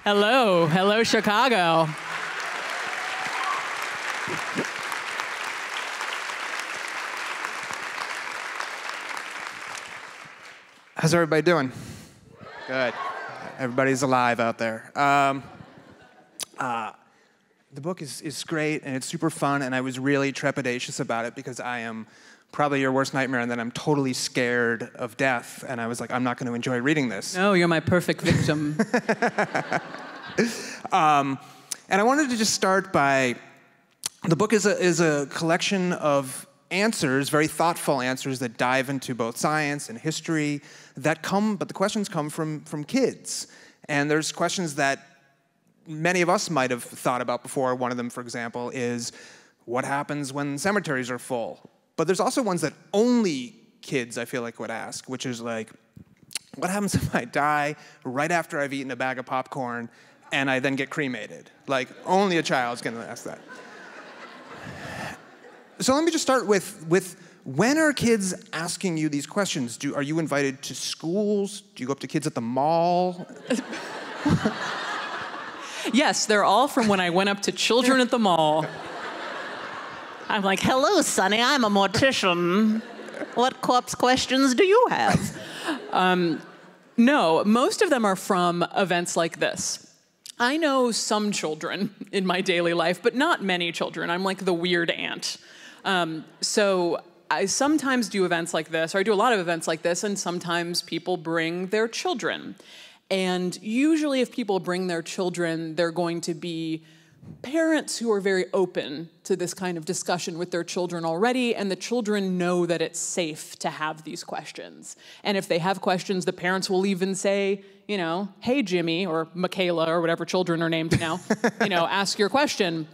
Hello, hello, Chicago. How's everybody doing? Good. Everybody's alive out there. The book is great, and it's super fun, and I was really trepidatious about it because I am probably your worst nightmare, and then I'm totally scared of death, and I was like, I'm not going to enjoy reading this. No, you're my perfect victim. And I wanted to just start by, the book is a collection of answers, very thoughtful answers that dive into both science and history but the questions come from kids. And there's questions that many of us might have thought about before. One of them, for example, is what happens when cemeteries are full? But there's also ones that only kids, I feel like, would ask, which is like, what happens if I die right after I've eaten a bag of popcorn and I then get cremated? Like, only a child's gonna ask that. So let me just start with when are kids asking you these questions? Are you invited to schools? Do you go up to kids at the mall? Yes, they're all from when I went up to children at the mall. I'm like, hello, Sonny, I'm a mortician. What corpse questions do you have? No, most of them are from events like this. I know some children in my daily life, but not many children. I'm like the weird aunt. So I sometimes do events like this, or I do a lot of events like this, and sometimes people bring their children. And usually if people bring their children, they're going to be parents who are very open to this kind of discussion with their children already, and the children know that it's safe to have these questions. And if they have questions, the parents will even say, you know, hey, Jimmy, or Michaela, or whatever children are named now, you know, ask your question.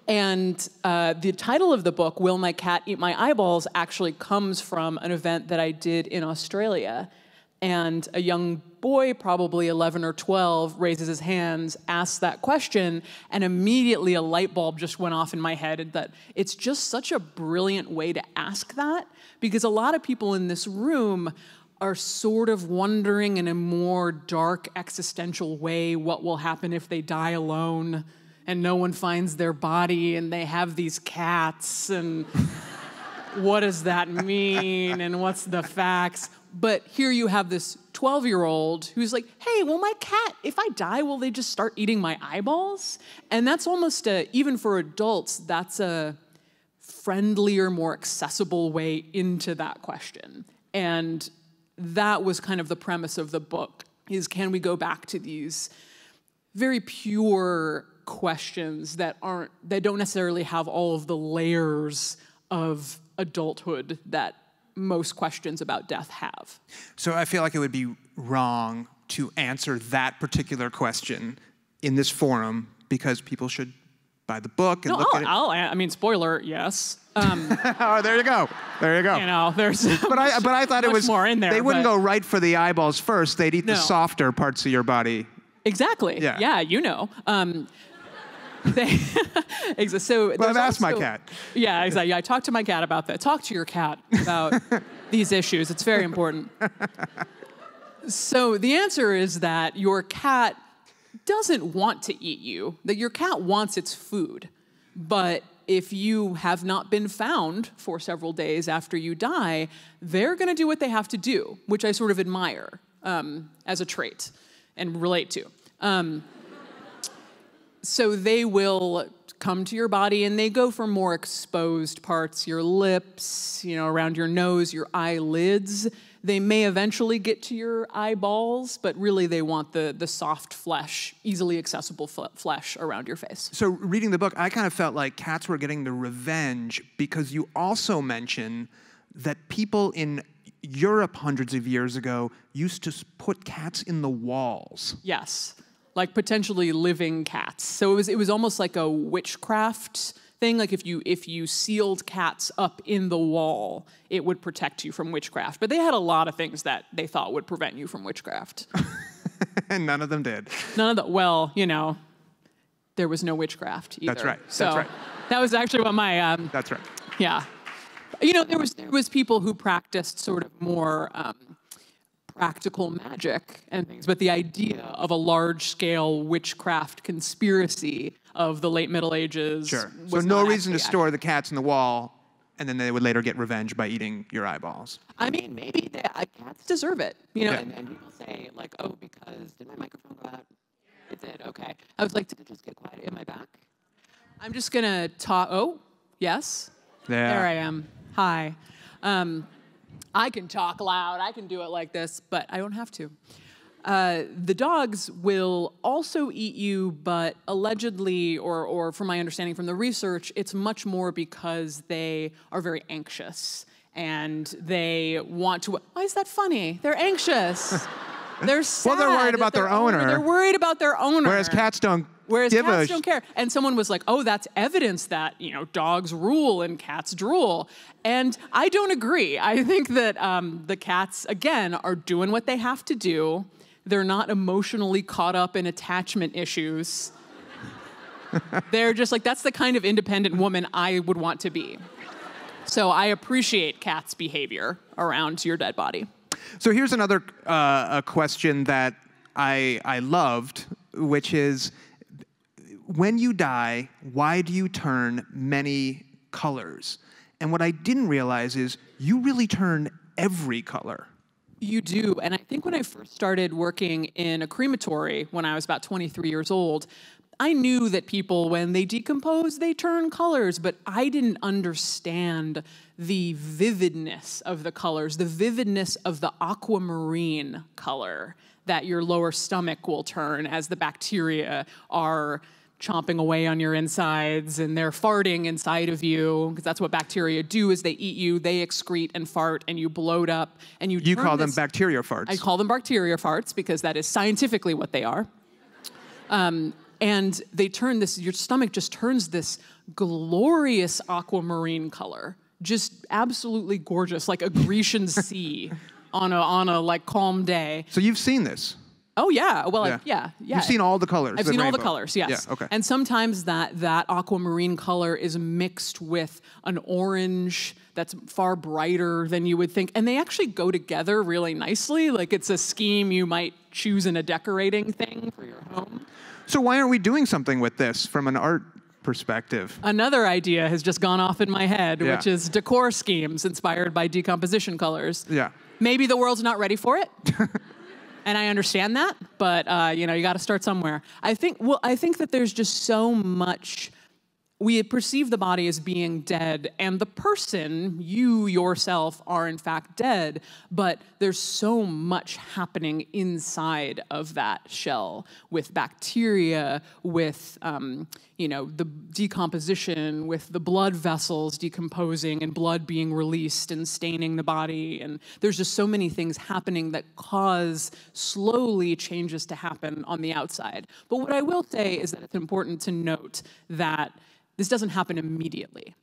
And the title of the book, Will My Cat Eat My Eyeballs, actually comes from an event that I did in Australia. And a young boy, probably 11 or 12, raises his hands, asks that question, and immediately a light bulb just went off in my head that it's just such a brilliant way to ask that, because a lot of people in this room are sort of wondering in a more dark, existential way what will happen if they die alone and no one finds their body and they have these cats and what does that mean and what's the facts? But here you have this 12-year-old who's like, hey, well, my cat, if I die, will they just start eating my eyeballs? And that's almost even for adults, that's a friendlier, more accessible way into that question. And that was kind of the premise of the book, is can we go back to these very pure questions that don't necessarily have all of the layers of adulthood that most questions about death have. So I feel like it would be wrong to answer that particular question in this forum because people should buy the book and look at it. I mean, spoiler, yes. Oh, there you go. There you go. You know, there's but I thought it was more in there. They wouldn't go right for the eyeballs first. They'd eat the softer parts of your body. Exactly. Yeah, you know. So well, I've asked my cat. Yeah, exactly. I talked to my cat about that. Talk to your cat about these issues. It's very important. So the answer is that your cat doesn't want to eat you, that your cat wants its food. But if you have not been found for several days after you die, they're going to do what they have to do, which I sort of admire as a trait and relate to. So they will come to your body and they go for more exposed parts, your lips, you know, around your nose, your eyelids. They may eventually get to your eyeballs, but really they want the soft flesh, easily accessible flesh around your face. So reading the book, I kind of felt like cats were getting the revenge because you also mention that people in Europe hundreds of years ago used to put cats in the walls. Yes. Like potentially living cats. So it was almost like a witchcraft thing. Like if you sealed cats up in the wall, it would protect you from witchcraft. But they had a lot of things that they thought would prevent you from witchcraft. And none of them did. None of them. Well, you know, there was no witchcraft either. That's right. So That's right. That was actually what my... That's right. Yeah. You know, there was people who practiced sort of more practical magic and things, but the idea of a large-scale witchcraft conspiracy of the late Middle Ages. Sure. So no reason to store the cats in the wall, and then they would later get revenge by eating your eyeballs. I mean, maybe cats deserve it, you know. Yeah. And people say like, oh, because did my microphone go out? It did. Okay. I was like, did it just get quiet? Am I back? I'm just gonna talk. Oh, yes. Yeah. There I am. Hi. I can talk loud. I can do it like this, but I don't have to. The dogs will also eat you, but allegedly, or from my understanding from the research, it's much more because they are very anxious and they want to. Why is that funny? They're anxious. They're sad. Well, they're worried about their owner. They're worried about their owner. Whereas cats don't. Don't care. And someone was like, oh, that's evidence that, you know, dogs rule and cats drool. And I don't agree. I think that the cats, again, are doing what they have to do. They're not emotionally caught up in attachment issues. They're just like, that's the kind of independent woman I would want to be. So I appreciate cats' behavior around your dead body. So here's another a question that I loved, which is, when you die, why do you turn many colors? And what I didn't realize is you really turn every color. You do. And I think when I first started working in a crematory when I was about 23 years old, I knew that people, when they decompose, they turn colors, but I didn't understand the vividness of the colors, the vividness of the aquamarine color that your lower stomach will turn as the bacteria are chomping away on your insides and they're farting inside of you, because that's what bacteria do. Is they eat you, they excrete and fart, and you bloat up, and you call them bacteria farts. I call them bacteria farts because that is scientifically what they are. And they turn this, your stomach just turns this glorious aquamarine color, just absolutely gorgeous, like a Grecian sea on a like calm day. So you've seen this? Oh yeah, well yeah. You've seen all the colors. I've seen all the colors, yes. Yeah, okay. And sometimes that aquamarine color is mixed with an orange that's far brighter than you would think, and they actually go together really nicely. Like it's a scheme you might choose in a decorating thing for your home. So why aren't we doing something with this from an art perspective? Another idea has just gone off in my head, which is decor schemes inspired by decomposition colors. Yeah. Maybe the world's not ready for it. And I understand that, but you know, you got to start somewhere. I think that there's just so much. We perceive the body as being dead, and the person, you yourself, are in fact dead, but there's so much happening inside of that shell with bacteria, with you know, the decomposition, with the blood vessels decomposing and blood being released and staining the body, and there's just so many things happening that cause slowly changes to happen on the outside. But what I will say is that it's important to note that this doesn't happen immediately.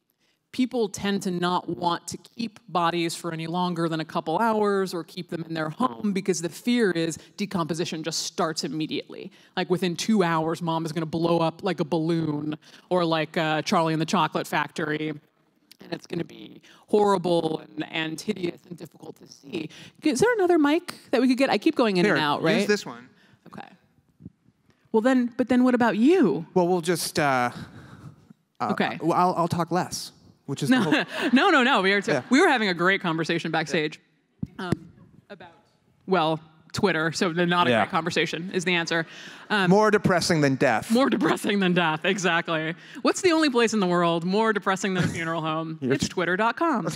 People tend to not want to keep bodies for any longer than a couple hours or keep them in their home because the fear is decomposition just starts immediately. Like within 2 hours, mom is going to blow up like a balloon, or like Charlie and the Chocolate Factory, and it's going to be horrible and hideous and difficult to see. Is there another mic that we could get? I keep going in and out, right? Use this one. Okay. Well then, but then what about you? Well, we'll just... okay. Well, I'll talk less, which is the whole... No. We were having a great conversation backstage about, well, Twitter. So not a great conversation is the answer. More depressing than death. More depressing than death, exactly. What's the only place in the world more depressing than a funeral home? It's twitter.com.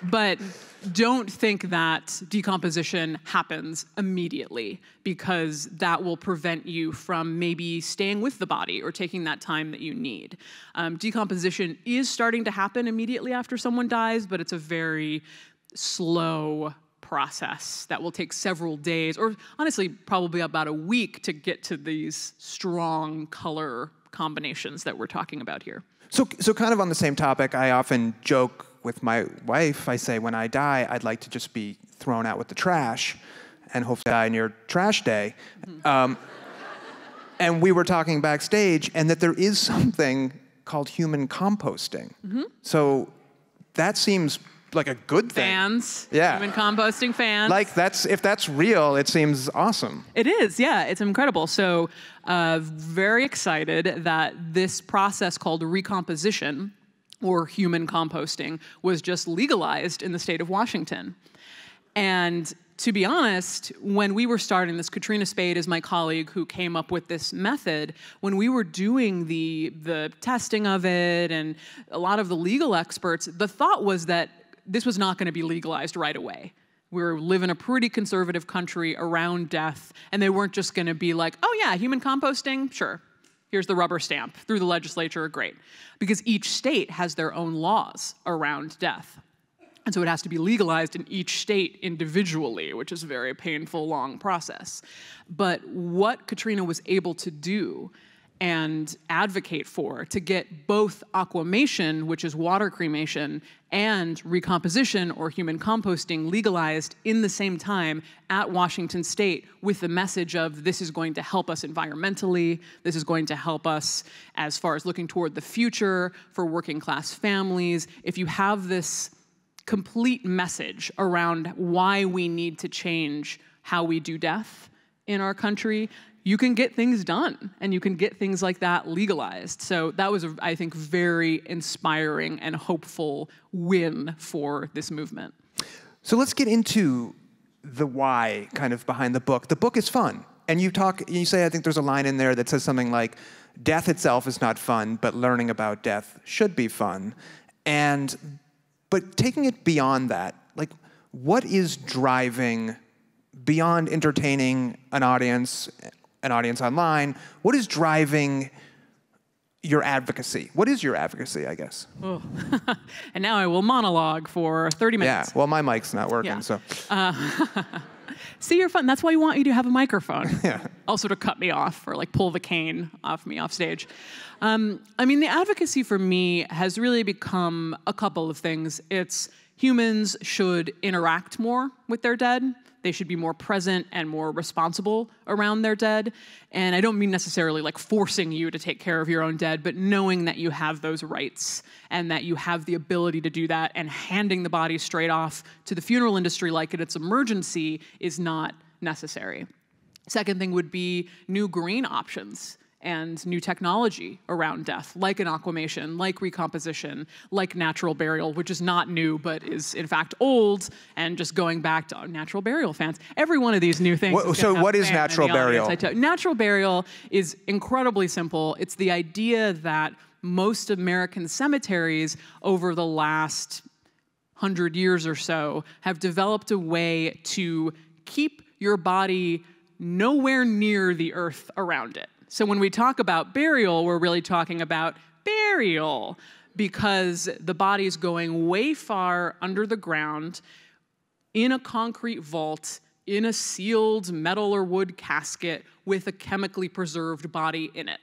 But don't think that decomposition happens immediately, because that will prevent you from maybe staying with the body or taking that time that you need. Decomposition is starting to happen immediately after someone dies, but it's a very slow process that will take several days, or honestly, probably about a week to get to these strong color combinations that we're talking about here. So kind of on the same topic, I often joke with my wife. I say, when I die, I'd like to just be thrown out with the trash and hopefully die on your trash day. Mm-hmm. And we were talking backstage, and that there is something called human composting. So that seems like a good thing. Fans, Yeah. human composting fans. Like if that's real, it seems awesome. It is, yeah, it's incredible. So very excited that this process called recomposition, or human composting, was just legalized in the state of Washington. And to be honest, when we were starting this, Katrina Spade is my colleague who came up with this method. When we were doing the testing of it and a lot of the legal experts, the thought was that this was not going to be legalized right away. We live in a pretty conservative country around death, and they weren't just going to be like, oh yeah, human composting, sure. Here's the rubber stamp through the legislature, great. Because each state has their own laws around death. And so it has to be legalized in each state individually, which is a very painful, long process. But what Katrina was able to do and advocate for to get both aquamation, which is water cremation, and recomposition or human composting legalized in the same time at Washington State with the message of this is going to help us environmentally, this is going to help us as far as looking toward the future for working class families. If you have this complete message around why we need to change how we do death in our country, you can get things done, and you can get things like that legalized. So that was, I think, very inspiring and hopeful win for this movement. So let's get into the why kind of behind the book. The book is fun, and you say, I think there's a line in there that says something like, death itself is not fun, but learning about death should be fun. But taking it beyond that, like, what is driving, beyond entertaining an audience online, what is driving your advocacy? What is your advocacy, I guess? Oh. And now I will monologue for 30 minutes. Yeah, well, my mic's not working, so. See, you're fun. That's why we want you to have a microphone. Yeah. Also to cut me off or like pull the cane off me off stage. I mean, the advocacy for me has really become a couple of things. It's humans should interact more with their dead. They should be more present and more responsible around their dead. And I don't mean necessarily like forcing you to take care of your own dead, but knowing that you have those rights and that you have the ability to do that, and handing the body straight off to the funeral industry like it's emergency is not necessary. Second thing would be new green options and new technology around death, like an aquamation, like recomposition, like natural burial, which is not new, but is in fact old, and just going back to natural burial fans. Every one of these new things. So what is natural burial? Natural burial is incredibly simple. It's the idea that most American cemeteries over the last 100 years or so have developed a way to keep your body nowhere near the earth around it. So when we talk about burial, we're really talking about burial, because the body's going way far under the ground in a concrete vault, in a sealed metal or wood casket with a chemically preserved body in it.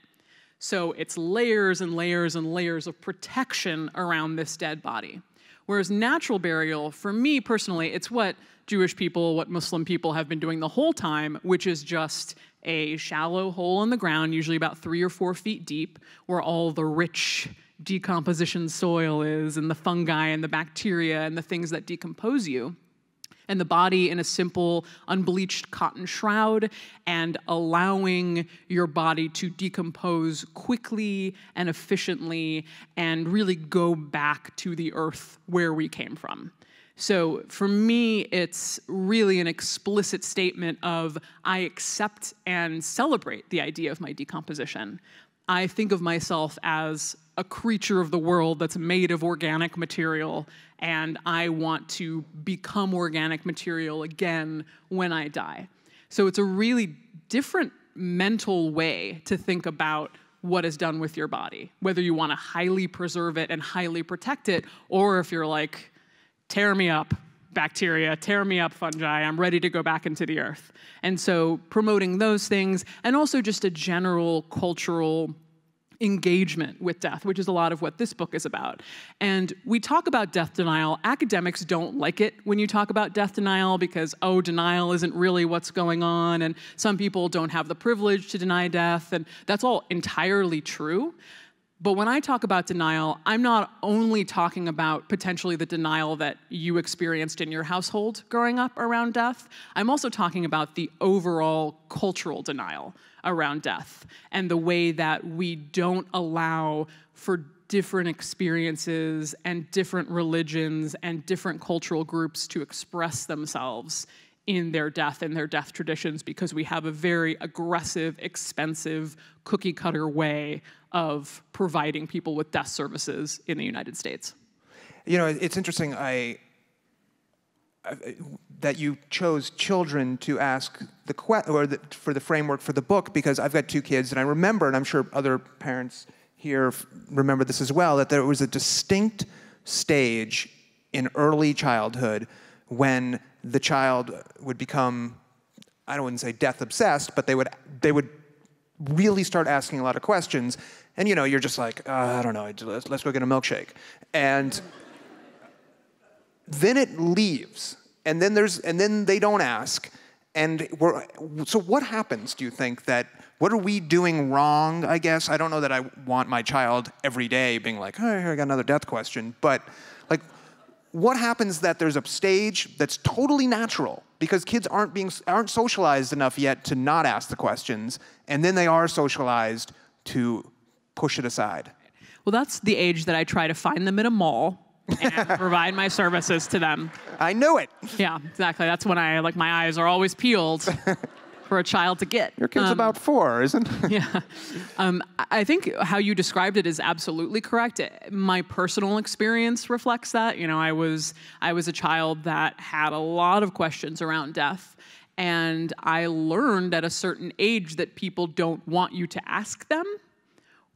So it's layers and layers and layers of protection around this dead body. Whereas natural burial, for me personally, it's what Jewish people, what Muslim people have been doing the whole time, which is just a shallow hole in the ground, usually about 3 or 4 feet deep, where all the rich decomposition soil is, and the fungi and the bacteria and the things that decompose you. And the body in a simple, unbleached cotton shroud, and allowing your body to decompose quickly and efficiently and really go back to the earth where we came from. So for me, it's really an explicit statement of I accept and celebrate the idea of my decomposition. I think of myself as a creature of the world that's made of organic material, and I want to become organic material again when I die. So it's a really different mental way to think about what is done with your body, whether you want to highly preserve it and highly protect it, or if you're like, tear me up, bacteria, tear me up, fungi, I'm ready to go back into the earth. And so promoting those things, and also just a general cultural engagement with death, which is a lot of what this book is about. And we talk about death denial. Academics don't like it when you talk about death denial because, oh, denial isn't really what's going on, and some people don't have the privilege to deny death, and that's all entirely true. But when I talk about denial, I'm not only talking about potentially the denial that you experienced in your household growing up around death. I'm also talking about the overall cultural denial around death and the way that we don't allow for different experiences and different religions and different cultural groups to express themselves in their death and their death traditions, because we have a very aggressive, expensive, cookie-cutter way of providing people with death services in the United States. You know, it's interesting that you chose children to ask for the framework for the book, because I've got 2 kids, and I remember, and I'm sure other parents here remember this as well, that there was a distinct stage in early childhood when the child would become, I wouldn't say death obsessed, but they would really start asking a lot of questions. And you know, you're just like, I don't know, let's go get a milkshake. And then it leaves, and then they don't ask. And so what happens, do you think, what are we doing wrong, I guess? I don't know that I want my child every day being like, oh, here, I got another death question. But like, what happens that there's a stage that's totally natural because kids aren't socialized enough yet to not ask the questions, and then they are socialized to push it aside? Well, that's the age that I try to find them in a mall and provide my services to them. I knew it. Yeah, exactly. That's when my eyes are always peeled for a child to get. Your kid's about 4, isn't it? Yeah. I think how you described it is absolutely correct. My personal experience reflects that. You know, I was a child that had a lot of questions around death, and I learned at a certain age that people don't want you to ask them,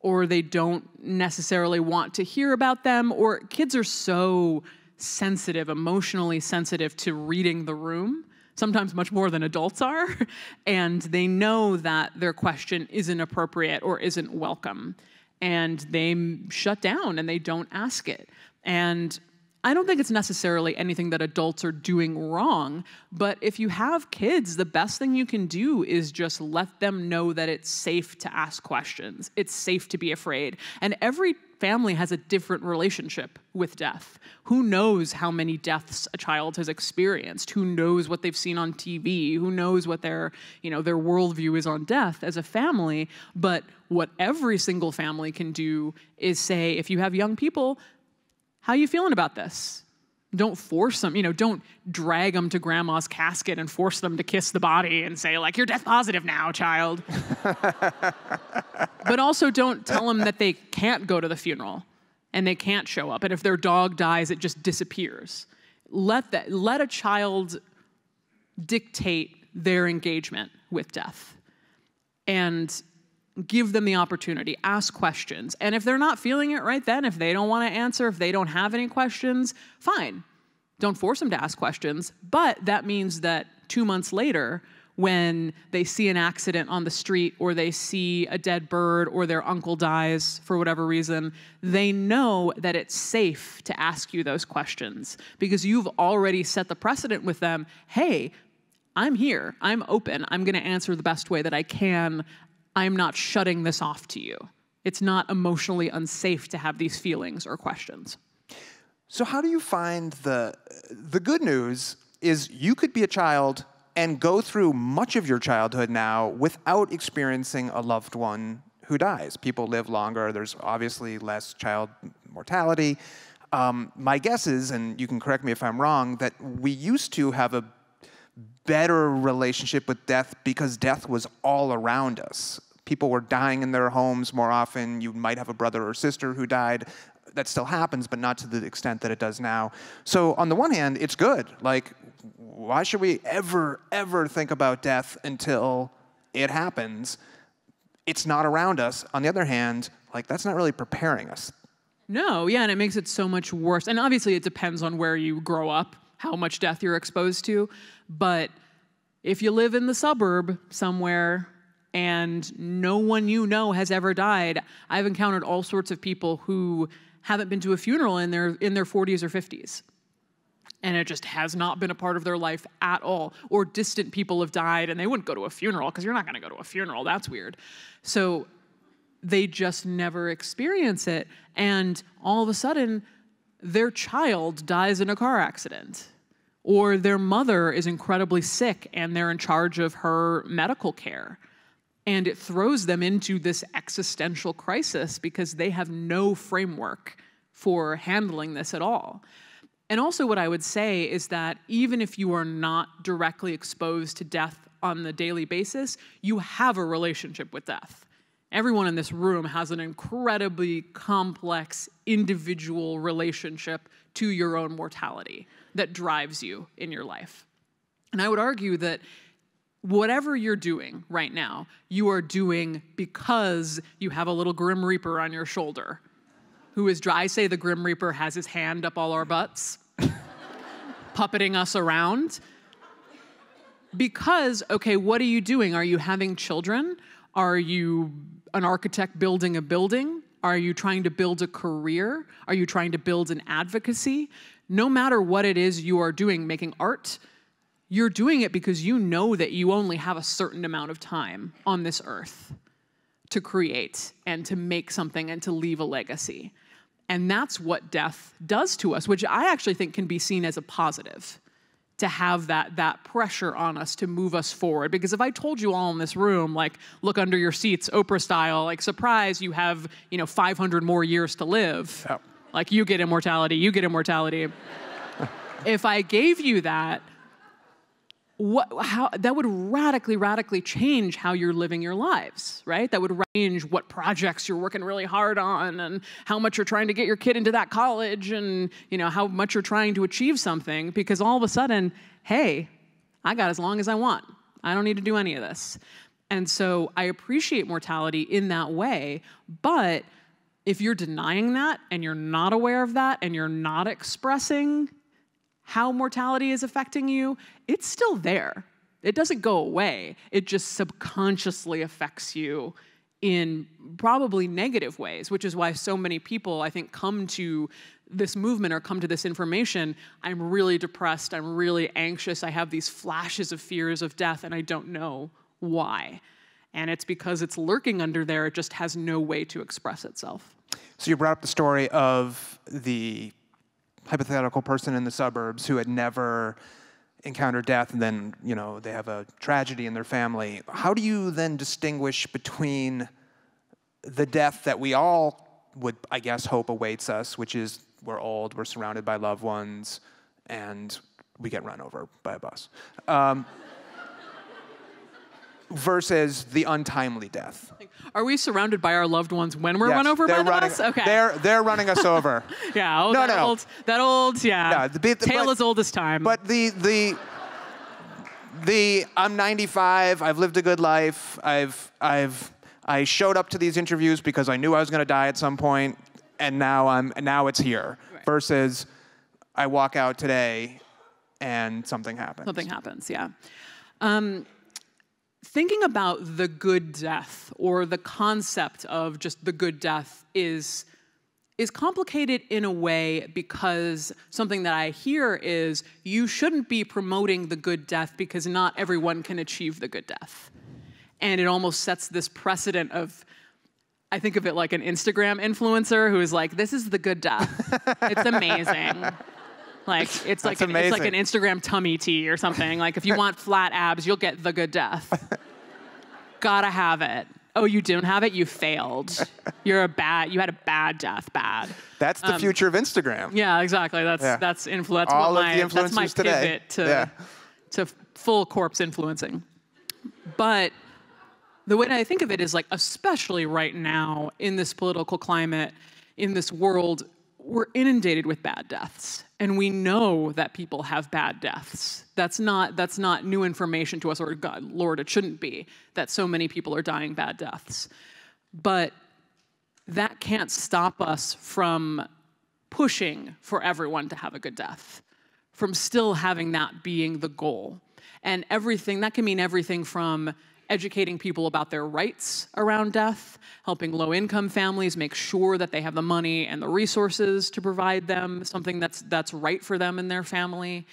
or they don't necessarily want to hear about them, or kids are so sensitive, emotionally sensitive to reading the room, sometimes much more than adults are, and they know that their question isn't appropriate or isn't welcome, and they shut down and they don't ask it. And I don't think it's necessarily anything that adults are doing wrong, but if you have kids, the best thing you can do is just let them know that it's safe to ask questions. It's safe to be afraid. And every family has a different relationship with death. Who knows how many deaths a child has experienced? Who knows what they've seen on TV? Who knows what their worldview is on death as a family? But what every single family can do is say, if you have young people, how are you feeling about this? Don't force them, don't drag them to grandma's casket and force them to kiss the body and say, like, you're death positive now, child. But also don't tell them that they can't go to the funeral and they can't show up. And if their dog dies, it just disappears. Let a child dictate their engagement with death. And give them the opportunity, ask questions. And if they're not feeling it right then, if they don't want to answer, if they don't have any questions, fine. Don't force them to ask questions. But that means that 2 months later, when they see an accident on the street or they see a dead bird or their uncle dies for whatever reason, they know that it's safe to ask you those questions because you've already set the precedent with them. Hey, I'm here. I'm open. I'm going to answer the best way that I can. I'm not shutting this off to you. It's not emotionally unsafe to have these feelings or questions. So how do you find the good news is you could be a child and go through much of your childhood now without experiencing a loved one who dies. People live longer. There's obviously less child mortality. My guess is, and you can correct me if I'm wrong, that we used to have a better relationship with death because death was all around us. People were dying in their homes more often. You might have a brother or sister who died. That still happens, but not to the extent that it does now. So on the one hand, it's good. Like, why should we ever think about death until it happens? It's not around us. On the other hand, like, that's not really preparing us. No, yeah, and it makes it so much worse. And obviously it depends on where you grow up, how much death you're exposed to. But if you live in the suburb somewhere and no one you know has ever died, I've encountered all sorts of people who haven't been to a funeral in their 40s or 50s. And it just has not been a part of their life at all. Or distant people have died and they wouldn't go to a funeral because you're not going to go to a funeral. That's weird. So they just never experience it. And all of a sudden, their child dies in a car accident, or their mother is incredibly sick and they're in charge of her medical care. And it throws them into this existential crisis because they have no framework for handling this at all. And also what I would say is that even if you are not directly exposed to death on the daily basis, you have a relationship with death. Everyone in this room has an incredibly complex individual relationship to your own mortality that drives you in your life. And I would argue that whatever you're doing right now, you are doing because you have a little Grim Reaper on your shoulder. I say the Grim Reaper has his hand up all our butts, puppeting us around. Because, okay, what are you doing? Are you having children? Are you an architect building a building? Are you trying to build a career? Are you trying to build an advocacy? No matter what it is you are doing, making art, you're doing it because you know that you only have a certain amount of time on this earth to create and to make something and to leave a legacy. And that's what death does to us, which I actually think can be seen as a positive, to have that pressure on us to move us forward. Because if I told you all in this room, like, look under your seats, Oprah style, like, surprise, you have, 500 more years to live. Yep. Like, you get immortality, you get immortality. If I gave you that, that would radically change how you're living your lives, right? That would change what projects you're working really hard on and how much you're trying to get your kid into that college and, how much you're trying to achieve something, because all of a sudden, hey, I got as long as I want. I don't need to do any of this. And so I appreciate mortality in that way, but if you're denying that and you're not aware of that and you're not expressing how mortality is affecting you, it's still there. It doesn't go away. It just subconsciously affects you in probably negative ways, which is why so many people, I think, come to this movement or come to this information. I'm really depressed. I'm really anxious. I have these flashes of fears of death, and I don't know why. And it's because it's lurking under there. It just has no way to express itself. So you brought up the story of the hypothetical person in the suburbs who had never encountered death, and then, they have a tragedy in their family. How do you then distinguish between the death that we all would, I guess, hope awaits us, which is we're old, we're surrounded by loved ones, and we get run over by a bus, versus the untimely death? Are we surrounded by our loved ones when we're run over by the bus? Okay. They're running us over. Yeah. That old, yeah. Tale as old as time. But the I'm 95. I've lived a good life. I showed up to these interviews because I knew I was going to die at some point, and now it's here. Right. Versus, I walk out today, and something happens. Something happens. Yeah. Thinking about the good death, or the concept of just the good death, is complicated in a way, because something that I hear is you shouldn't be promoting the good death because not everyone can achieve the good death. And it almost sets this precedent of, I think of it like an Instagram influencer who is like, this is the good death. It's amazing. It's like an Instagram tummy tea or something. Like, if you want flat abs, you'll get the good death. Gotta have it. Oh, you didn't have it? You failed. You had a bad death. Bad. That's the future of Instagram. Yeah, exactly. That's influence. That's my today. Pivot to full corpse influencing. But the way that I think of it is, like, especially right now in this political climate, in this world, we're inundated with bad deaths, and we know that people have bad deaths. That's not new information to us, or God, Lord, it shouldn't be that so many people are dying bad deaths. But that can't stop us from pushing for everyone to have a good death, from still having that being the goal. And everything, that can mean everything from educating people about their rights around death, helping low-income families make sure that they have the money and the resources to provide them something that's right for them and their family,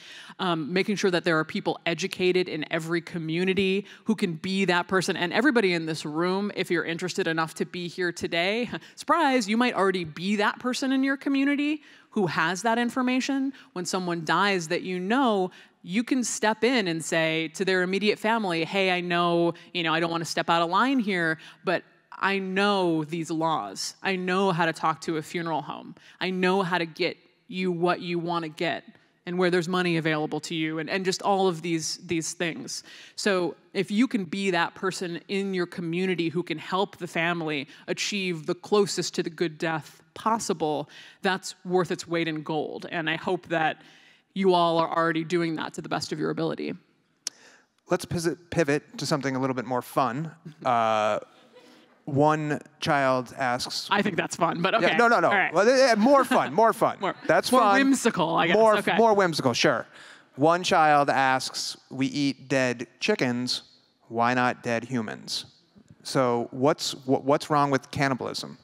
making sure that there are people educated in every community who can be that person. And everybody in this room, if you're interested enough to be here today, surprise, you might already be that person in your community who has that information. When someone dies that you know, you can step in and say to their immediate family, hey, I know, I don't want to step out of line here, but I know these laws. I know how to talk to a funeral home. I know how to get you what you want to get and where there's money available to you, and just all of these things. So if you can be that person in your community who can help the family achieve the closest to the good death possible, that's worth its weight in gold. And I hope that you all are already doing that to the best of your ability. Let's pivot to something a little bit more fun. One child asks... I think that's fun, but okay. Yeah, no. Right. Well, more fun. That's fun. More whimsical, I guess. More whimsical, sure. One child asks, we eat dead chickens, why not dead humans? So what's wrong with cannibalism?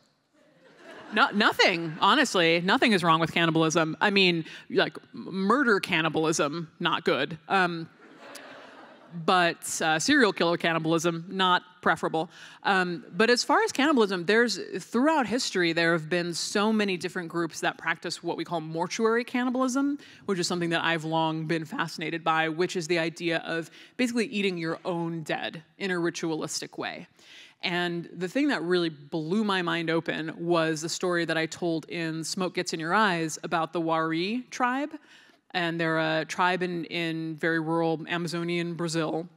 Nothing, honestly. Nothing is wrong with cannibalism. I mean, like, murder cannibalism, not good. But serial killer cannibalism, not preferable. But as far as cannibalism, throughout history, there have been so many different groups that practice what we call mortuary cannibalism, which is something that I've long been fascinated by, which is the idea of basically eating your own dead in a ritualistic way. And the thing that really blew my mind open was the story that I told in Smoke Gets in Your Eyes about the Wari tribe. And they're a tribe in very rural Amazonian Brazil.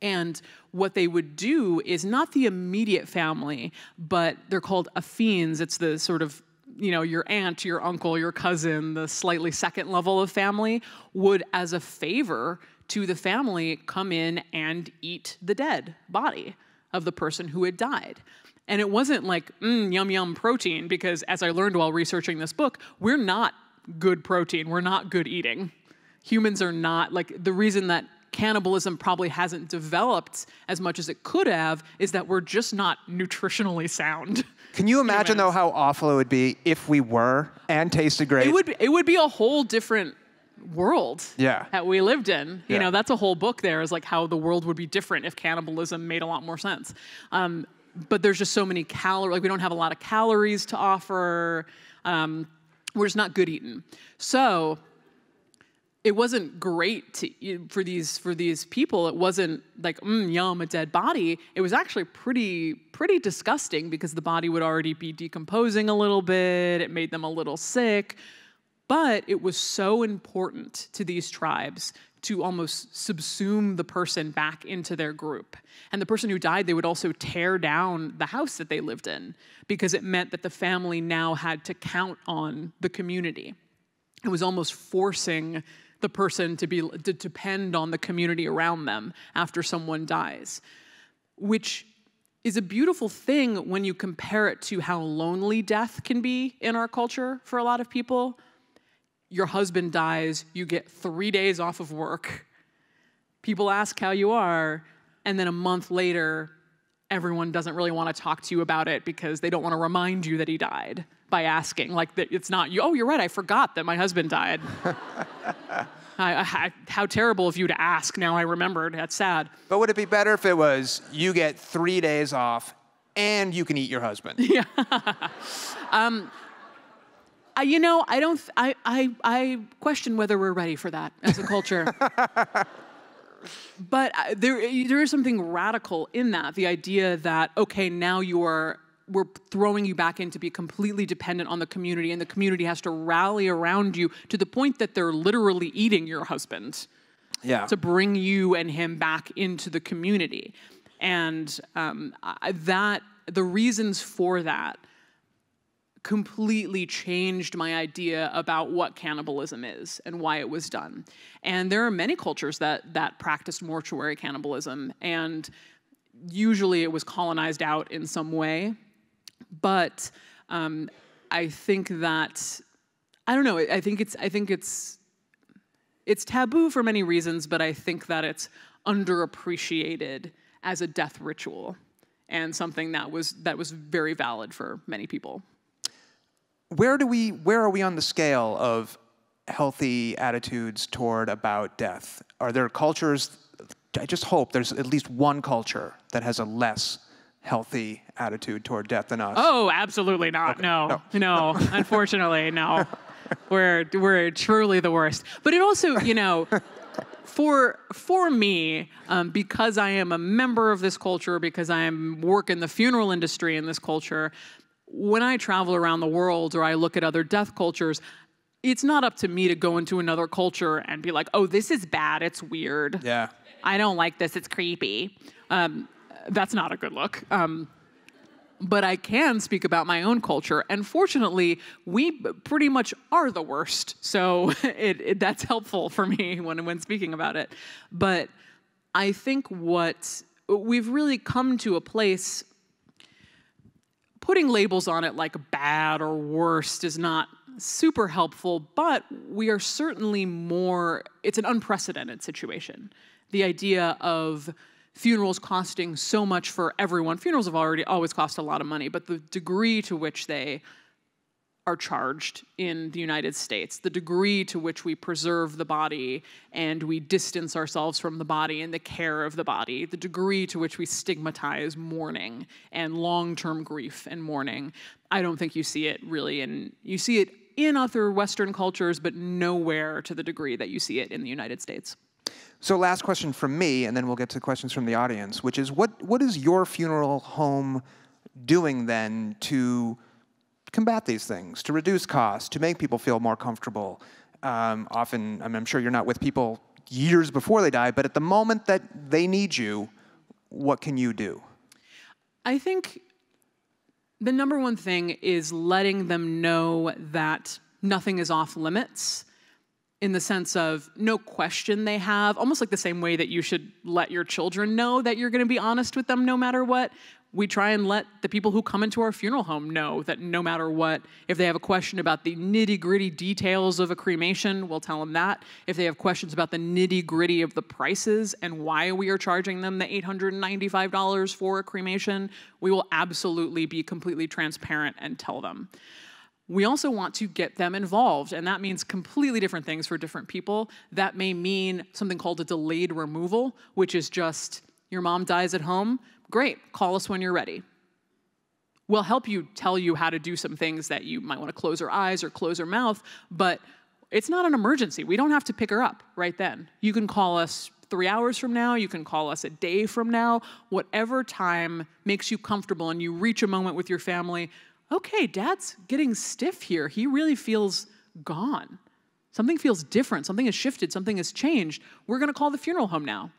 And what they would do is not the immediate family, but they're called afins. It's the sort of, your aunt, your uncle, your cousin, the slightly second level of family would, as a favor to the family, come in and eat the dead body of the person who had died. And it wasn't like, yum, yum protein, because as I learned while researching this book, we're not good protein. We're not good eating. Humans are not, the reason that cannibalism probably hasn't developed as much as it could have is that we're just not nutritionally sound. Can you imagine, though, how awful it would be if we were and tasted great? It would be a whole different world that we lived in. That's a whole book there, is like how the world would be different if cannibalism made a lot more sense. But there's just so many calories. We don't have a lot of calories to offer. We're just not good eating. So it wasn't great for these people. It wasn't like, yum, a dead body. It was actually pretty disgusting because the body would already be decomposing a little bit. It made them a little sick. But it was so important to these tribes to almost subsume the person back into their group. And the person who died, they would also tear down the house that they lived in because it meant that the family now had to count on the community. It was almost forcing the person to depend on the community around them after someone dies, which is a beautiful thing when you compare it to how lonely death can be in our culture for a lot of people. Your husband dies, you get 3 days off of work. People ask how you are, and then a month later, everyone doesn't really want to talk to you about it because they don't want to remind you that he died by asking. Like, it's not you. Oh, you're right, I forgot that my husband died. How terrible of you to ask. Now I remembered. That's sad. But would it be better if it was you get 3 days off and you can eat your husband? Yeah. I question whether we're ready for that as a culture. But there is something radical in that, the idea that, okay, now we're throwing you back in to be completely dependent on the community, and the community has to rally around you to the point that they're literally eating your husband to bring you and him back into the community. And the reasons for that completely changed my idea about what cannibalism is and why it was done. And there are many cultures that practiced mortuary cannibalism, and usually it was colonized out in some way. But I think that, I don't know, I think it's taboo for many reasons, but I think that it's underappreciated as a death ritual and something that was very valid for many people. Where are we on the scale of healthy attitudes toward about death? Are there cultures, I just hope there's at least one culture that has a less healthy attitude toward death than us? Oh, absolutely not. Okay. No, unfortunately, no. We're truly the worst. But it also, you know, for me, because I am a member of this culture, because I work in the funeral industry in this culture, when I travel around the world or I look at other death cultures, it's not up to me to go into another culture and be like, oh, this is bad, it's weird. Yeah. I don't like this, it's creepy. That's not a good look. But I can speak about my own culture. And fortunately, we pretty much are the worst. So that's helpful for me when speaking about it. But I think what we've really come to a place, putting labels on it like bad or worst is not super helpful, but we are certainly it's an unprecedented situation. The idea of funerals costing so much for everyone. Funerals have always cost a lot of money, but the degree to which they are charged in the United States, the degree to which we preserve the body and we distance ourselves from the body and the care of the body, the degree to which we stigmatize mourning and long-term grief and mourning, I don't think you see it really you see it in other Western cultures, but nowhere to the degree that you see it in the United States. So last question from me, and then we'll get to questions from the audience, which is what is your funeral home doing then to combat these things, to reduce costs, to make people feel more comfortable? Often, I'm sure you're not with people years before they die, but at the moment that they need you, what can you do? I think the number one thing is letting them know that nothing is off limits, in the sense of no question they have, almost like the same way that you should let your children know that you're going to be honest with them no matter what. We try and let the people who come into our funeral home know that no matter what, if they have a question about the nitty-gritty details of a cremation, we'll tell them that. If they have questions about the nitty-gritty of the prices and why we are charging them the $895 for a cremation, we will absolutely be completely transparent and tell them. We also want to get them involved, and that means completely different things for different people. That may mean something called a delayed removal, which is just, your mom dies at home, great, call us when you're ready. We'll help you, tell you how to do some things that you might want to close her eyes or close her mouth, but it's not an emergency. We don't have to pick her up right then. You can call us 3 hours from now, you can call us a day from now, whatever time makes you comfortable and you reach a moment with your family. Okay, Dad's getting stiff here. He really feels gone. Something feels different. Something has shifted. Something has changed. We're going to call the funeral home now.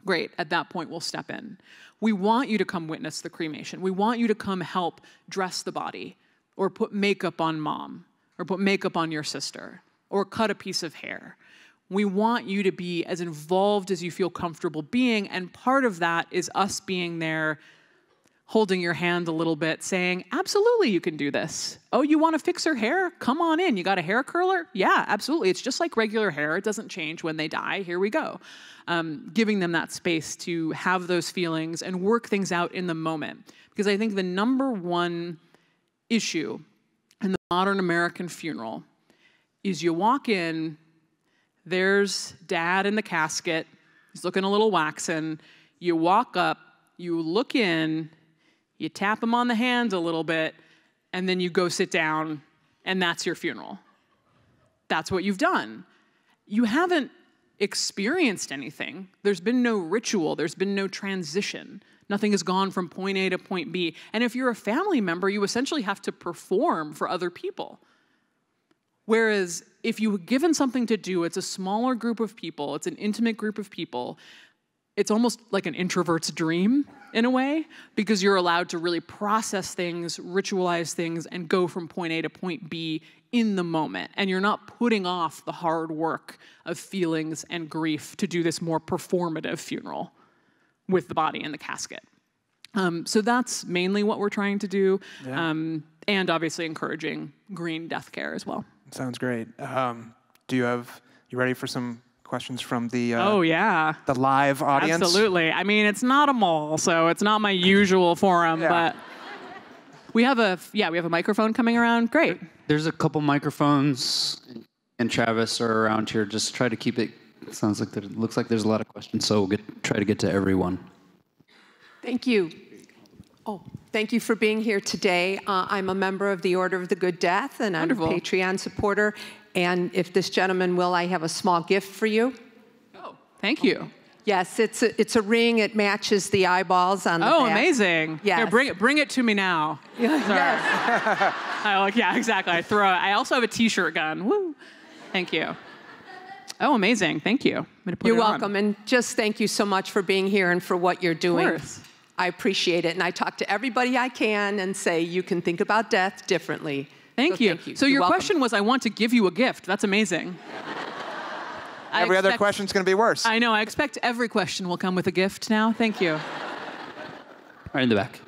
Great. At that point, we'll step in. We want you to come witness the cremation. We want you to come help dress the body or put makeup on Mom or put makeup on your sister or cut a piece of hair. We want you to be as involved as you feel comfortable being, and part of that is us being there, holding your hand a little bit, saying, absolutely, you can do this. Oh, you want to fix her hair? Come on in. You got a hair curler? Yeah, absolutely. It's just like regular hair. It doesn't change when they die. Here we go. Giving them that space to have those feelings and work things out in the moment. Because I think the number one issue in the modern American funeral is you walk in, there's Dad in the casket. He's looking a little waxen. You walk up, you look in, you tap him on the hand a little bit, and then you go sit down, and that's your funeral. That's what you've done. You haven't experienced anything. There's been no ritual. There's been no transition. Nothing has gone from point A to point B. And if you're a family member, you essentially have to perform for other people. Whereas if you're given something to do, it's a smaller group of people, it's an intimate group of people, it's almost like an introvert's dream in a way, because you're allowed to really process things, ritualize things, and go from point A to point B in the moment. And you're not putting off the hard work of feelings and grief to do this more performative funeral with the body in the casket. So that's mainly what we're trying to do, and obviously encouraging green death care as well. Sounds great. You ready for some questions from the Oh, yeah. the live audience. Absolutely. I mean, it's not a mall, so it's not my usual forum, but we have a microphone coming around. Great. There's a couple microphones, and Travis are around here. Just try to keep it. It looks like there's a lot of questions, so we'll try to get to everyone. Thank you. Oh, thank you for being here today. I'm a member of the Order of the Good Death, and I'm Wonderful. a Patreon supporter. And if this gentleman will, I have a small gift for you. Oh, thank you. Yes, it's a ring. It matches the eyeballs on the Oh, back. amazing. Yes. Here, bring it to me now. Yes. Yeah, exactly. I also have a T-shirt gun. Woo. Thank you. Oh, amazing. Thank you. I'm gonna put You're it on. welcome. And just thank you so much for being here and for what you're doing. Of course. I appreciate it. And I talk to everybody I can and say you can think about death differently. Thank you. So You're your welcome. question was, I want to give you a gift. That's amazing. Every other question's going to be worse. I know. I expect every question will come with a gift now. Thank you. Right in the back.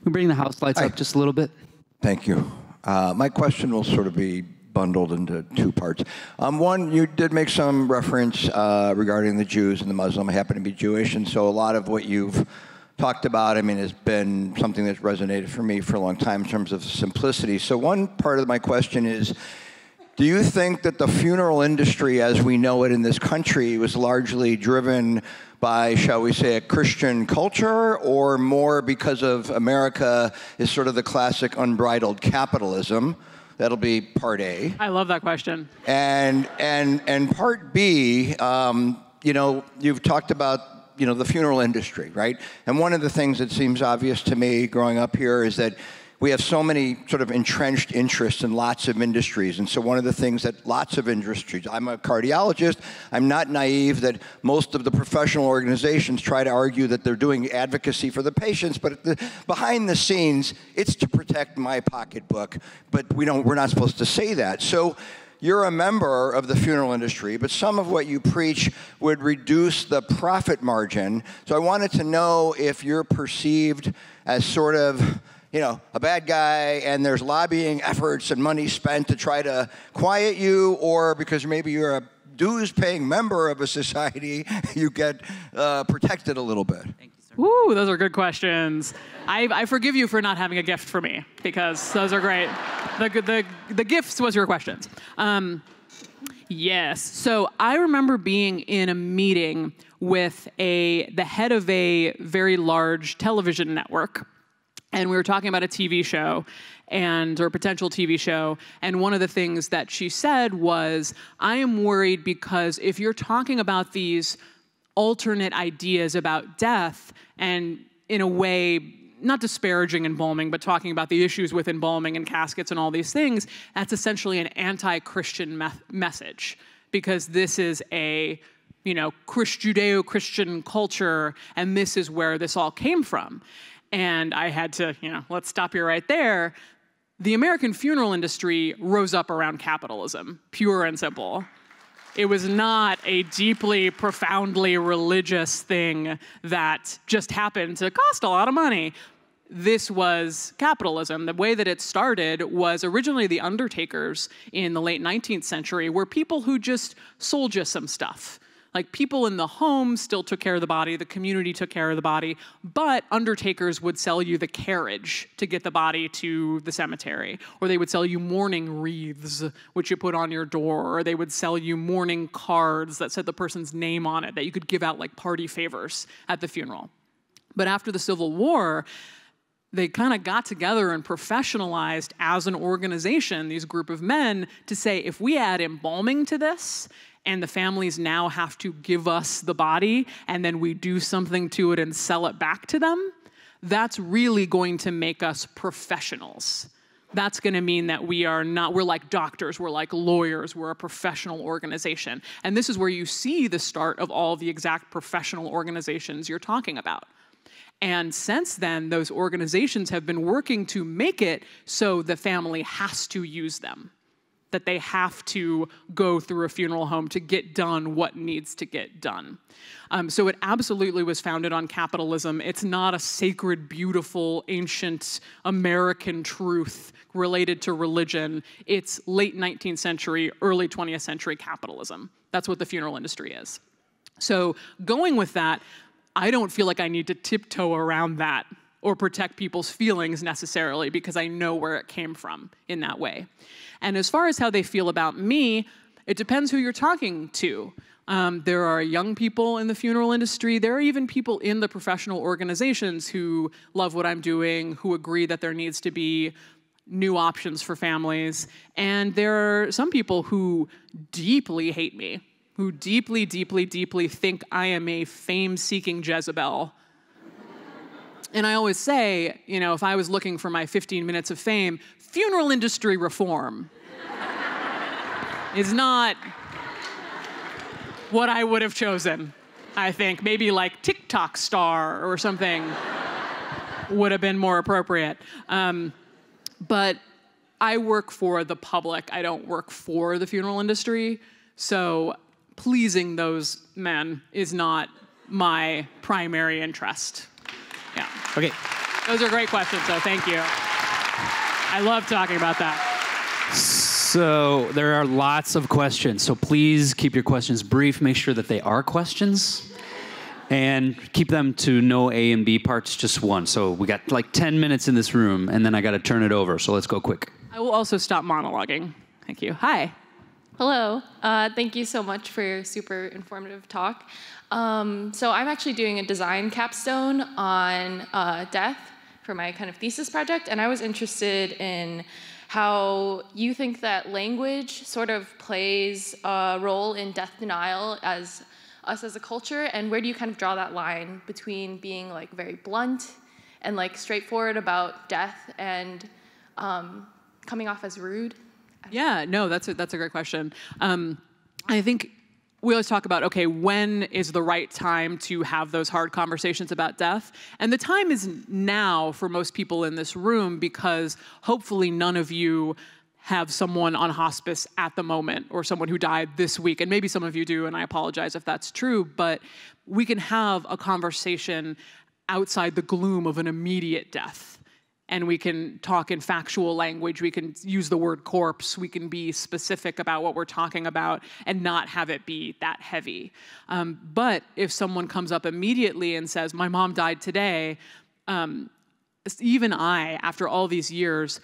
We bring the house lights up just a little bit. Thank you. My question will sort of be bundled into two parts. One, you did make some reference regarding the Jews and the Muslim. I happen to be Jewish, and so a lot of what you've talked about, I mean, has been something that's resonated for me for a long time in terms of simplicity. So one part of my question is, do you think that the funeral industry as we know it in this country was largely driven by, shall we say, a Christian culture, or more because of America is sort of the classic unbridled capitalism? That'll be part A. I love that question. And part B, you know, you've talked about, you know, the funeral industry, right? And one of the things that seems obvious to me growing up here is that we have so many sort of entrenched interests in lots of industries. And so one of the things that lots of industries, I'm a cardiologist, I'm not naive that most of the professional organizations try to argue that they're doing advocacy for the patients, but behind the scenes, it's to protect my pocketbook, but we're not supposed to say that. So you're a member of the funeral industry, but some of what you preach would reduce the profit margin. So I wanted to know if you're perceived as sort of, you know, a bad guy, and there's lobbying efforts and money spent to try to quiet you, or because maybe you're a dues-paying member of a society, you get protected a little bit. Thank you, sir. Ooh, those are good questions. I forgive you for not having a gift for me, because those are great. The gifts was your questions. Yes. So I remember being in a meeting with the head of a very large television network, and we were talking about a TV show or a potential TV show, and one of the things that she said was, I am worried because if you're talking about these alternate ideas about death, and in a way, not disparaging embalming, but talking about the issues with embalming and caskets and all these things, that's essentially an anti-Christian message, because this is a, you know, Judeo-Christian culture, and this is where this all came from. And I had to, you know, let's stop you right there. The American funeral industry rose up around capitalism, pure and simple. It was not a deeply, profoundly religious thing that just happened to cost a lot of money. This was capitalism. The way that it started was originally the undertakers in the late 19th century were people who just sold you some stuff. Like, people in the home still took care of the body, the community took care of the body, but undertakers would sell you the carriage to get the body to the cemetery, or they would sell you mourning wreaths, which you put on your door, or they would sell you mourning cards that said the person's name on it that you could give out like party favors at the funeral. But after the Civil War, they kind of got together and professionalized as an organization, these group of men, to say, if we add embalming to this, and the families now have to give us the body, and then we do something to it and sell it back to them, that's really going to make us professionals. That's going to mean that we're like doctors, we're like lawyers, we're a professional organization. And this is where you see the start of all the exact professional organizations you're talking about. And since then, those organizations have been working to make it so the family has to use them. that they have to go through a funeral home to get done what needs to get done. So it absolutely was founded on capitalism. It's not a sacred, beautiful, ancient American truth related to religion. It's late 19th century, early 20th century capitalism. That's what the funeral industry is. So going with that, I don't feel like I need to tiptoe around that or protect people's feelings necessarily, because I know where it came from in that way. And as far as how they feel about me, it depends who you're talking to. There are young people in the funeral industry. There are even people in the professional organizations who love what I'm doing, who agree that there needs to be new options for families. And there are some people who deeply hate me, who deeply, deeply, deeply think I am a fame-seeking Jezebel. And I always say, you know, if I was looking for my 15 minutes of fame, funeral industry reform is not what I would have chosen, I think. Maybe like TikTok star or something would have been more appropriate. But I work for the public. I don't work for the funeral industry. So pleasing those men is not my primary interest. Yeah. Okay. Those are great questions, so thank you. I love talking about that. So there are lots of questions. So please keep your questions brief. Make sure that they are questions. And keep them to no A and B parts, just one. So we got like 10 minutes in this room, and then I got to turn it over. So let's go quick. I will also stop monologuing. Thank you. Hi. Hello. Thank you so much for your super informative talk. So I'm actually doing a design capstone on death for my kind of thesis project, and I was interested in how you think that language sort of plays a role in death denial as us as a culture, and where do you kind of draw that line between being like very blunt and like straightforward about death and coming off as rude? Yeah, no, that's a great question. I think we always talk about, okay, when is the right time to have those hard conversations about death? And the time is now for most people in this room, because hopefully none of you have someone on hospice at the moment or someone who died this week. And maybe some of you do, and I apologize if that's true, but we can have a conversation outside the gloom of an immediate death. And we can talk in factual language. We can use the word corpse. We can be specific about what we're talking about and not have it be that heavy. But if someone comes up immediately and says, my mom died today, even I, after all these years,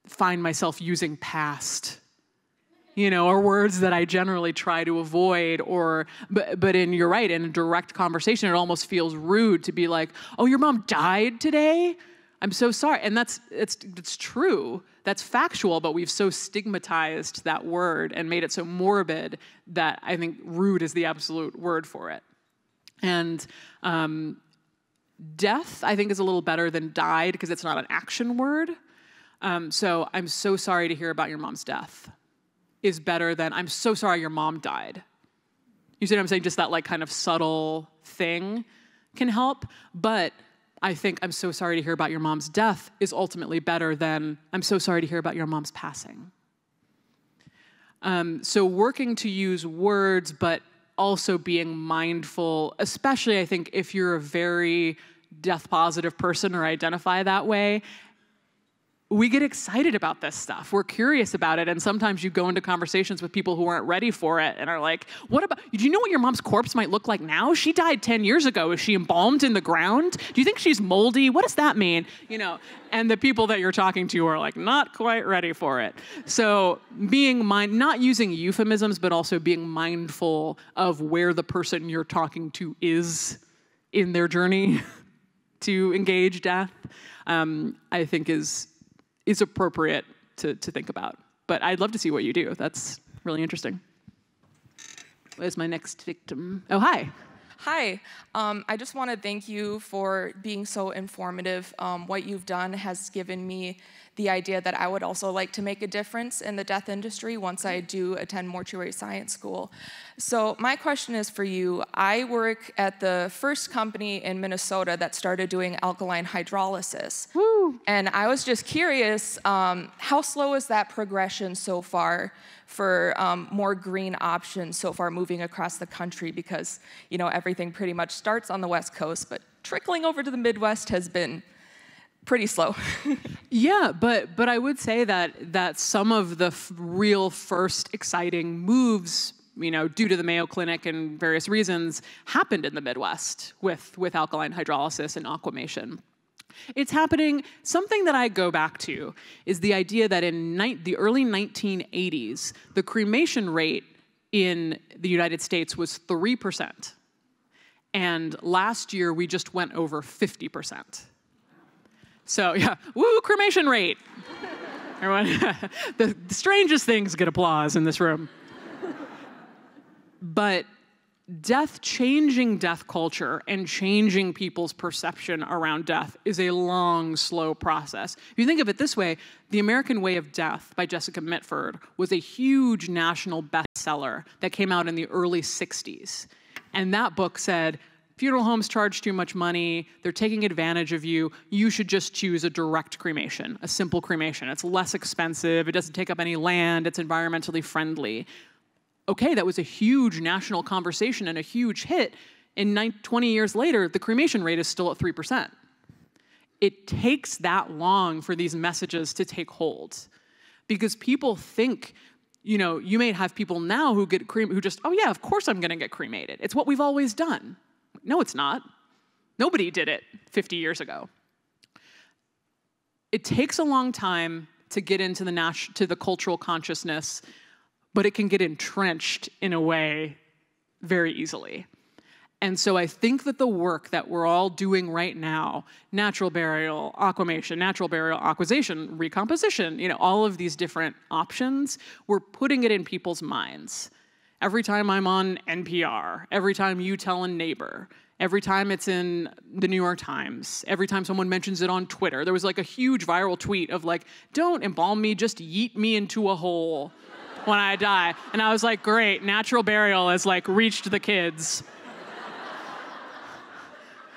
find myself using past, you know, or words that I generally try to avoid, but you're right, in a direct conversation, it almost feels rude to be like, oh, your mom died today? I'm so sorry. And it's true. That's factual, but we've so stigmatized that word and made it so morbid that I think rude is the absolute word for it. And death, I think, is a little better than died because it's not an action word. So I'm so sorry to hear about your mom's death is better than I'm so sorry your mom died. You see what I'm saying? Just that like kind of subtle thing can help. But I think I'm so sorry to hear about your mom's death is ultimately better than I'm so sorry to hear about your mom's passing. So working to use words, but also being mindful, especially I think if you're a very death positive person or identify that way, we get excited about this stuff. We're curious about it, and sometimes you go into conversations with people who aren't ready for it and are like, what about, do you know what your mom's corpse might look like now? She died 10 years ago. Is she embalmed in the ground? Do you think she's moldy? What does that mean? You know, and the people that you're talking to are like, not quite ready for it. So being not using euphemisms, but also being mindful of where the person you're talking to is in their journey to engage death, I think is appropriate to think about. But I'd love to see what you do. That's really interesting. Where's my next victim? Oh, hi. Hi. I just want to thank you for being so informative. What you've done has given me the idea that I would also like to make a difference in the death industry once I do attend mortuary science school. So my question is for you. I work at the first company in Minnesota that started doing alkaline hydrolysis. Woo. And I was just curious, how slow is that progression so far for more green options so far moving across the country? Because, you know, everything pretty much starts on the West Coast, but trickling over to the Midwest has been pretty slow. Yeah, but I would say that some of the real first exciting moves, you know, due to the Mayo Clinic and various reasons, happened in the Midwest with alkaline hydrolysis and aquamation. It's happening. Something that I go back to is the idea that in the early 1980s, the cremation rate in the United States was 3%. And last year, we just went over 50%. So yeah, woo, cremation rate. Everyone, the strangest things get applause in this room. But changing death culture and changing people's perception around death is a long, slow process. If you think of it this way, The American Way of Death by Jessica Mitford was a huge national bestseller that came out in the early 60s. And that book said, funeral homes charge too much money, they're taking advantage of you, you should just choose a direct cremation, a simple cremation. It's less expensive, it doesn't take up any land, it's environmentally friendly. Okay, that was a huge national conversation and a huge hit. 20 years later, the cremation rate is still at 3%. It takes that long for these messages to take hold. Because people think, you know, you may have people now who just, oh yeah, of course I'm gonna get cremated. It's what we've always done. No, it's not. Nobody did it 50 years ago. It takes a long time to get into the cultural consciousness, but it can get entrenched in a way very easily. And so I think that the work that we're all doing right now, natural burial, aquamation, natural burial, aquation, recomposition, you know, all of these different options, we're putting it in people's minds. Every time I'm on NPR, every time you tell a neighbor, every time it's in the New York Times, every time someone mentions it on Twitter, there was like a huge viral tweet of like, don't embalm me, just yeet me into a hole when I die. And I was like, great, natural burial has like reached the kids.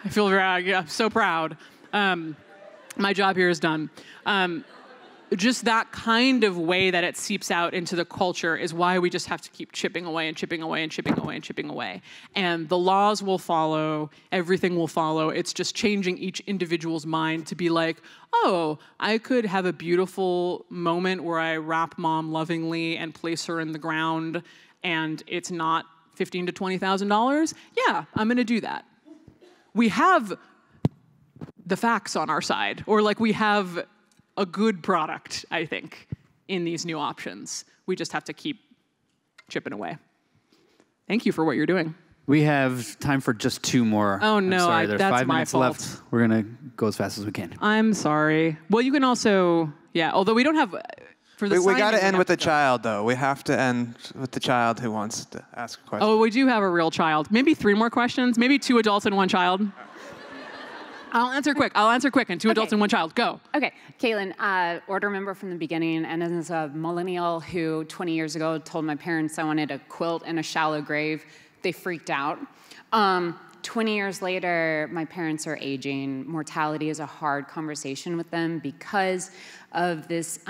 I feel I'm so proud. My job here is done. Just that kind of way that it seeps out into the culture is why we just have to keep chipping away and chipping away and chipping away and chipping away. And the laws will follow, everything will follow. It's just changing each individual's mind to be like, oh, I could have a beautiful moment where I wrap mom lovingly and place her in the ground and it's not $15,000 to $20,000. Yeah, I'm gonna do that. We have the facts on our side, or like we have a good product, I think, in these new options. We just have to keep chipping away. Thank you for what you're doing. We have time for just 2 more. Oh no, I'm sorry, there's that's 5 my minutes fault. left. We're gonna go as fast as we can. I'm sorry. Well, you can also, yeah, although we don't have, for the We got signing, to end have with the go. child, though. We have to end with the child who wants to ask a question. Oh, we do have a real child. Maybe 3 more questions, maybe 2 adults and 1 child. I'll answer quick, and 2 adults and 1 child, go. Okay, Caitlin, order member from the beginning, and as a millennial who 20 years ago told my parents I wanted a quilt and a shallow grave, they freaked out. 20 years later, my parents are aging. Mortality is a hard conversation with them because of this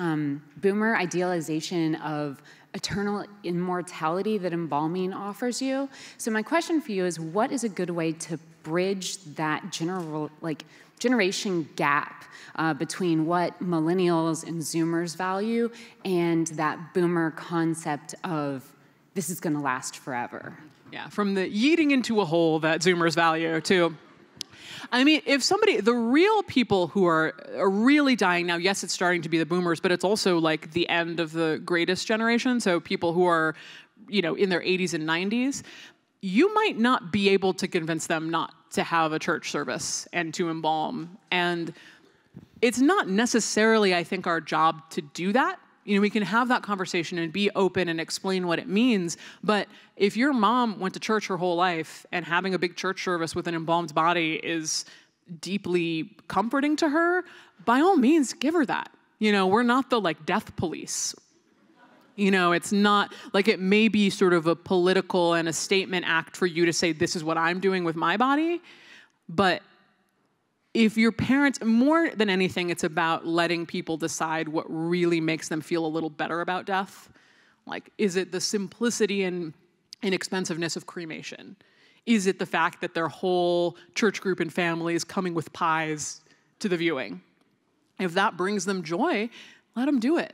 boomer idealization of eternal immortality that embalming offers you. So my question for you is, what is a good way to bridge that generation gap between what millennials and Zoomers value and that boomer concept of this is going to last forever? Yeah, from the yeeting into a hole that Zoomers value to, I mean, if somebody, the real people who are really dying now, yes, it's starting to be the boomers, but it's also like the end of the greatest generation. So people who are, you know, in their 80s and 90s, you might not be able to convince them not to have a church service and to embalm. And it's not necessarily, I think, our job to do that. You know, we can have that conversation and be open and explain what it means. But if your mom went to church her whole life and having a big church service with an embalmed body is deeply comforting to her, by all means, give her that. You know, we're not the like death police. You know, it's not like it may be sort of a political and a statement act for you to say, this is what I'm doing with my body. But if your parents, more than anything, it's about letting people decide what really makes them feel a little better about death. Like, is it the simplicity and inexpensiveness of cremation? Is it the fact that their whole church group and family is coming with pies to the viewing? If that brings them joy, let them do it.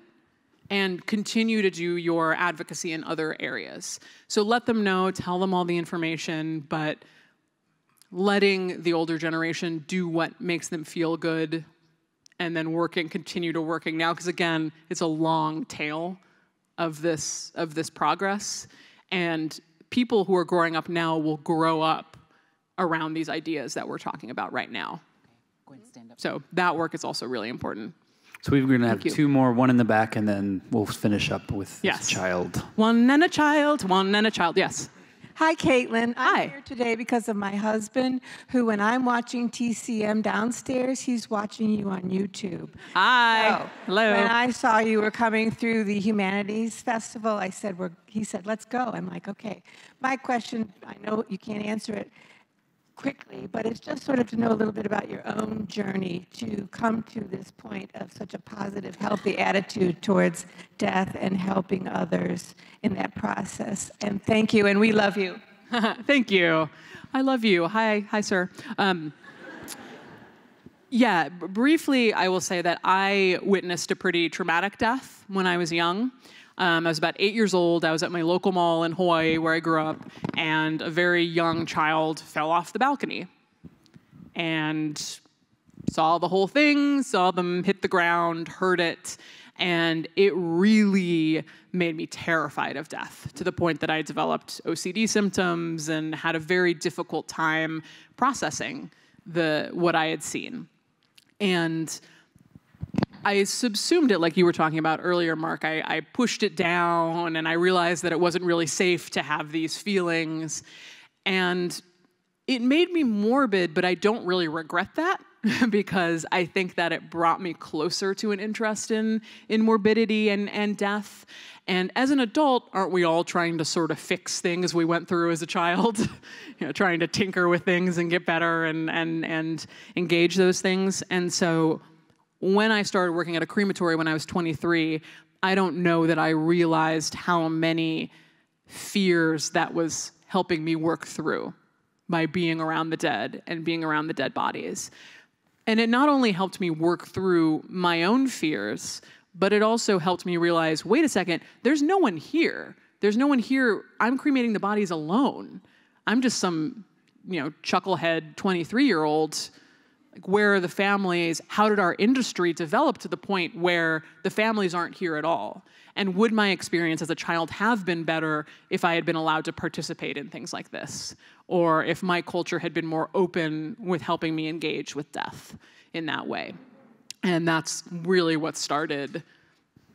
And continue to do your advocacy in other areas. So let them know, tell them all the information, but letting the older generation do what makes them feel good, and then continue to working now, because again, it's a long tail of this progress. And people who are growing up now will grow up around these ideas that we're talking about right now. Go ahead, stand up. So that work is also really important. So we're going to have two more, one in the back, and then we'll finish up with this child. One and a child, yes. Hi, Caitlin. Hi. I'm here today because of my husband, who when I'm watching TCM downstairs, he's watching you on YouTube. Hi. So, Hello. When I saw you were coming through the Humanities Festival, he said, let's go. I'm like, okay. My question, I know you can't answer it quickly, but it's just sort of to know a little bit about your own journey to come to this point of such a positive, healthy attitude towards death and helping others in that process. And thank you, and we love you. Thank you. I love you. Hi, sir. Briefly, I will say that I witnessed a pretty traumatic death when I was young. I was about 8 years old. I was at my local mall in Hawaii where I grew up, and a very young child fell off the balcony. And saw the whole thing, saw them hit the ground, heard it, and it really made me terrified of death, to the point that I developed OCD symptoms and had a very difficult time processing what I had seen. And I subsumed it, like you were talking about earlier, Mark. I pushed it down, and I realized that it wasn't really safe to have these feelings. And it made me morbid, but I don't really regret that because I think that it brought me closer to an interest in morbidity and death. And as an adult, aren't we all trying to sort of fix things we went through as a child? You know, trying to tinker with things and get better and engage those things. And so when I started working at a crematory when I was 23, I don't know that I realized how many fears that was helping me work through by being around the dead and being around the dead bodies. And it not only helped me work through my own fears, but it also helped me realize, wait a second, there's no one here. There's no one here. I'm cremating the bodies alone. I'm just some, chucklehead 23-year-old. Like, where are the families? How did our industry develop to the point where the families aren't here at all? And would my experience as a child have been better if I had been allowed to participate in things like this? Or if my culture had been more open with helping me engage with death in that way? And that's really what started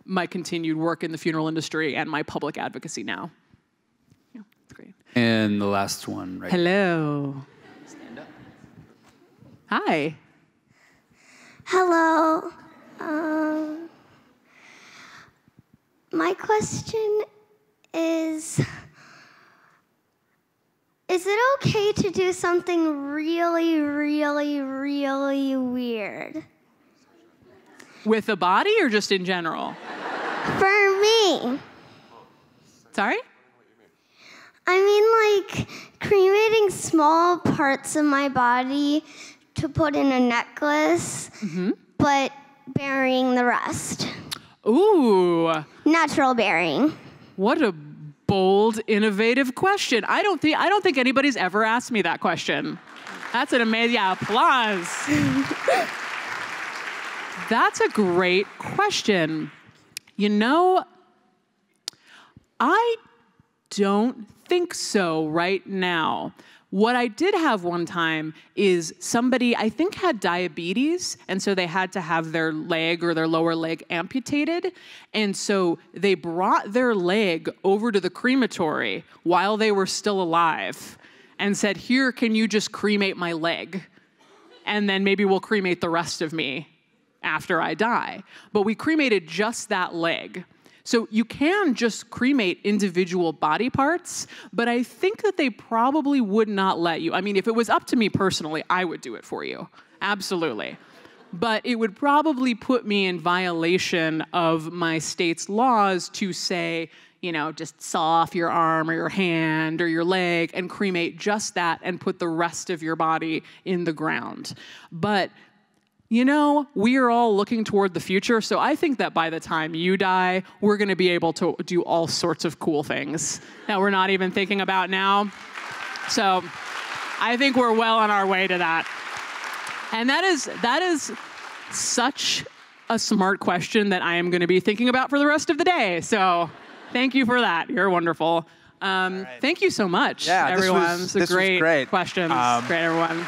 my continued work in the funeral industry and my public advocacy now. Yeah, that's great. And the last one, right? Hello. Hi. Hello. My question is it okay to do something really, really, really weird? With a body or just in general? For me. Sorry? I mean, like, cremating small parts of my body to put in a necklace, but burying the rest. Ooh. Natural burying. What a bold, innovative question. I don't think anybody's ever asked me that question. That's an amazing applause. That's a great question. I don't think so right now. What I did have one time is somebody, I think, had diabetes, and so they had to have their leg or their lower leg amputated. And so they brought their leg over to the crematory while they were still alive and said, here, can you just cremate my leg? And then maybe we'll cremate the rest of me after I die. But we cremated just that leg. So you can just cremate individual body parts, but I think that they probably would not let you. I mean, if it was up to me personally, I would do it for you. Absolutely. But it would probably put me in violation of my state's laws to say, you know, just saw off your arm or your hand or your leg and cremate just that and put the rest of your body in the ground. But you know, we are all looking toward the future, so I think that by the time you die, we're going to be able to do all sorts of cool things that we're not even thinking about now. So I think we're well on our way to that. And that is such a smart question that I am going to be thinking about for the rest of the day. So thank you for that. You're wonderful. Thank you so much, everyone. This was great questions. Great, everyone.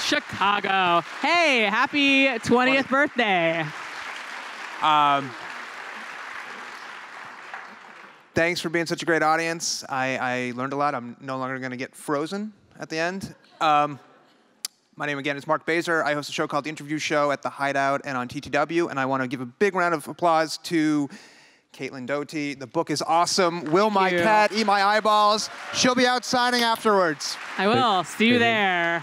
Chicago. Hey, happy 20th birthday. Thanks for being such a great audience. I learned a lot. I'm no longer going to get frozen at the end. My name again is Mark Baser. I host a show called The Interview Show at The Hideout and on TTW, and I want to give a big round of applause to Caitlin Doty. The book is awesome. Will My Cat Eat My Eyeballs? She'll be out signing afterwards. I will. See you there.